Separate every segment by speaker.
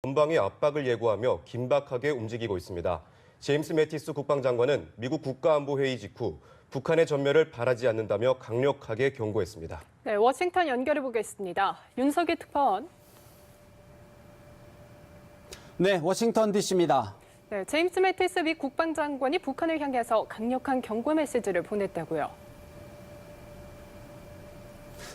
Speaker 1: 전방위 압박을 예고하며 긴박하게 움직이고 있습니다. 제임스 매티스 국방장관은 미국 국가안보회의 직후 북한의 전멸을 바라지 않는다며 강력하게 경고했습니다.
Speaker 2: 네, 워싱턴 연결해 보겠습니다. 윤석희 특파원.
Speaker 3: 네, 워싱턴 DC입니다.
Speaker 2: 네, 제임스 매티스 미 국방장관이 북한을 향해서 강력한 경고 메시지를 보냈다고요.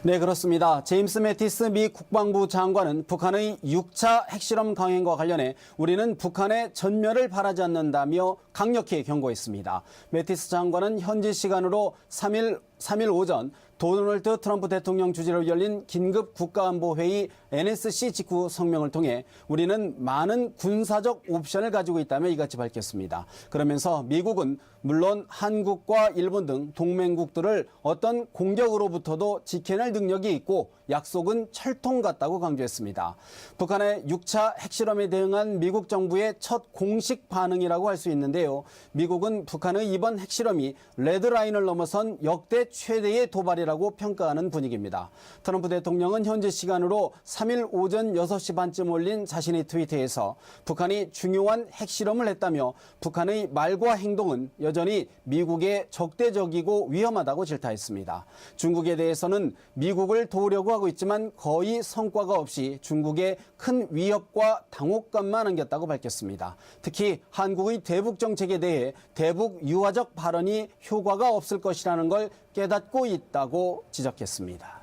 Speaker 3: 네, 그렇습니다. 제임스 매티스 미 국방부 장관은 북한의 6차 핵실험 강행과 관련해 우리는 북한의 전멸을 바라지 않는다며 강력히 경고했습니다. 매티스 장관은 현지 시간으로 3일 오전 도널드 트럼프 대통령 주재로 열린 긴급 국가안보회의 NSC 직후 성명을 통해 우리는 많은 군사적 옵션을 가지고 있다며 이같이 밝혔습니다. 그러면서 미국은 물론 한국과 일본 등 동맹국들을 어떤 공격으로부터도 지켜낼 능력이 있고 약속은 철통 같다고 강조했습니다. 북한의 6차 핵실험에 대응한 미국 정부의 첫 공식 반응이라고 할 수 있는데요. 미국은 북한의 이번 핵실험이 레드라인을 넘어선 역대 최대의 도발이라고 평가하는 분위기입니다. 트럼프 대통령은 현지 시간으로 3일 오전 6시 반쯤 올린 자신의 트위터에서 북한이 중요한 핵실험을 했다며 북한의 말과 행동은 여전히 미국에 적대적이고 위험하다고 질타했습니다. 중국에 대해서는 미국을 도우려고 하고 있지만 거의 성과가 없이 중국에 큰 위협과 당혹감만 안겼다고 밝혔습니다. 특히 한국의 대북 정책에 대해 대북 유화적 발언이 효과가 없을 것이라는 걸 깨닫고 있다고 지적했습니다.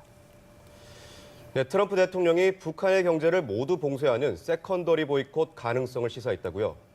Speaker 1: 네, 트럼프 대통령이 북한의 경제를 모두 봉쇄하는 세컨더리 보이콧 가능성을 시사했다고요.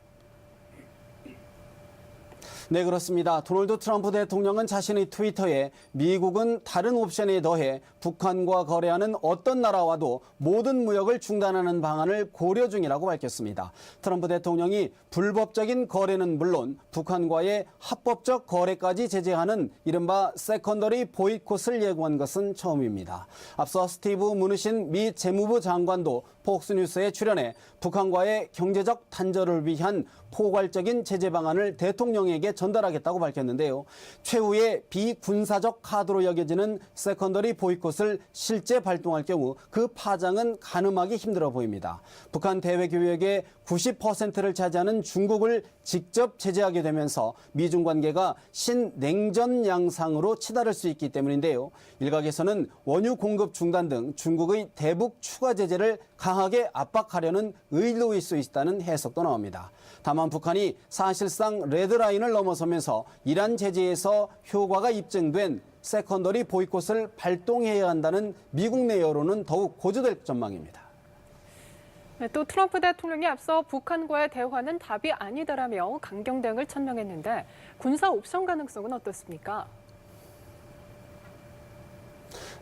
Speaker 3: 네, 그렇습니다. 도널드 트럼프 대통령은 자신의 트위터에 미국은 다른 옵션에 더해 북한과 거래하는 어떤 나라와도 모든 무역을 중단하는 방안을 고려 중이라고 밝혔습니다. 트럼프 대통령이 불법적인 거래는 물론 북한과의 합법적 거래까지 제재하는 이른바 세컨더리 보이콧을 예고한 것은 처음입니다. 앞서 스티브 무누신 미 재무부 장관도 폭스뉴스에 출연해 북한과의 경제적 단절을 위한 포괄적인 제재 방안을 대통령에게 전달하겠다고 밝혔는데요. 최후의 비군사적 카드로 여겨지는 세컨더리 보이콧을 실제 발동할 경우 그 파장은 가늠하기 힘들어 보입니다. 북한 대외 교역의 90%를 차지하는 중국을 직접 제재하게 되면서 미중 관계가 신냉전 양상으로 치달을 수 있기 때문인데요. 일각에서는 원유 공급 중단 등 중국의 대북 추가 제재를 강하게 압박하려는 의도일 수 있다는 해석도 나옵니다. 다만 북한이 사실상 레드라인을 넘어서면서 이란 제재에서 효과가 입증된 세컨더리 보이콧을 발동해야 한다는 미국 내 여론은 더욱 고조될 전망입니다.
Speaker 2: 네, 또 트럼프 대통령이 앞서 북한과의 대화는 답이 아니다라며 강경 대응을 천명했는데 군사 옵션 가능성은 어떻습니까?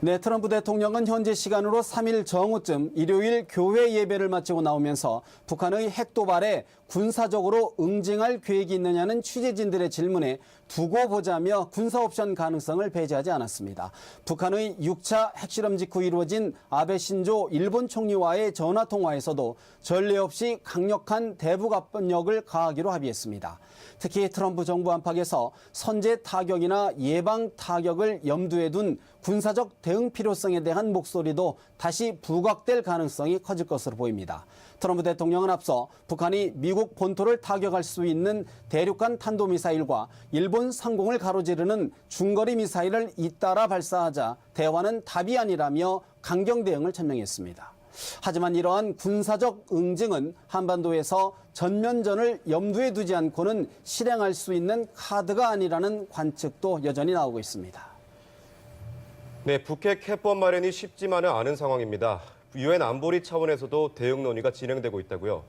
Speaker 3: 네, 트럼프 대통령은 현지 시간으로 3일 정오쯤 일요일 교회 예배를 마치고 나오면서 북한의 핵 도발에 군사적으로 응징할 계획이 있느냐는 취재진들의 질문에 두고 보자며 군사 옵션 가능성을 배제하지 않았습니다. 북한의 6차 핵실험 직후 이루어진 아베 신조 일본 총리와의 전화 통화에서도 전례 없이 강력한 대북 압력을 가하기로 합의했습니다. 특히 트럼프 정부 안팎에서 선제 타격이나 예방 타격을 염두에 둔 군사적 대응 필요성에 대한 목소리도 다시 부각될 가능성이 커질 것으로 보입니다. 트럼프 대통령은 앞서 북한이 미국 본토를 타격할 수 있는 대륙간 탄도미사일과 일본 상공을 가로지르는 중거리 미사일을 잇따라 발사하자 대화는 답이 아니라며 강경 대응을 천명했습니다. 하지만 이러한 군사적 응징은 한반도에서 전면전을 염두에 두지 않고는 실행할 수 있는 카드가 아니라는 관측도 여전히 나오고 있습니다.
Speaker 1: 네, 북핵 해법 마련이 쉽지만은 않은 상황입니다. 유엔 안보리 차원에서도 대응 논의가 진행되고 있다고요.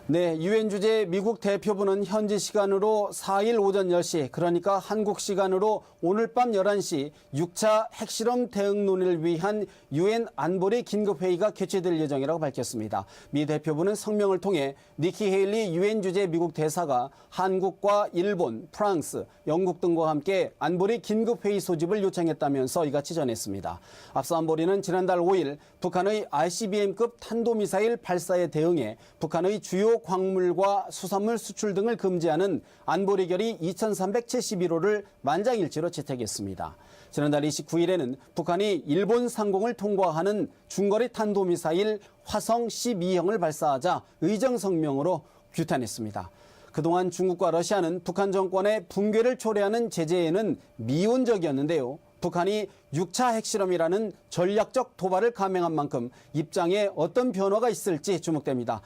Speaker 3: 네, 유엔 주재 미국 대표부는 현지 시간으로 4일 오전 10시, 그러니까 한국 시간으로 오늘 밤 11시 6차 핵실험 대응 논의를 위한 유엔 안보리 긴급회의가 개최될 예정이라고 밝혔습니다. 미 대표부는 성명을 통해 니키 헤일리 유엔 주재 미국 대사가 한국과 일본, 프랑스, 영국 등과 함께 안보리 긴급회의 소집을 요청했다면서 이같이 전했습니다. 앞서 안보리는 지난달 5일 북한의 ICBM급 탄도미사일 발사에 대응해 북한의 주요 광물과 수산물 수출 등을 금지하는 안보리 결의 2371호를 만장일치로 채택했습니다. 지난달 29일에는 북한이 일본 상공을 통과하는 중거리 탄도미사일 화성 12형을 발사하자 의정 성명으로 규탄했습니다. 그동안 중국과 러시아는 북한 정권의 붕괴를 초래하는 제재에는 미온적이었는데요. 북한이 6차 핵실험이라는 전략적 도발을 감행한 만큼 입장에 어떤 변화가 있을지 주목됩니다.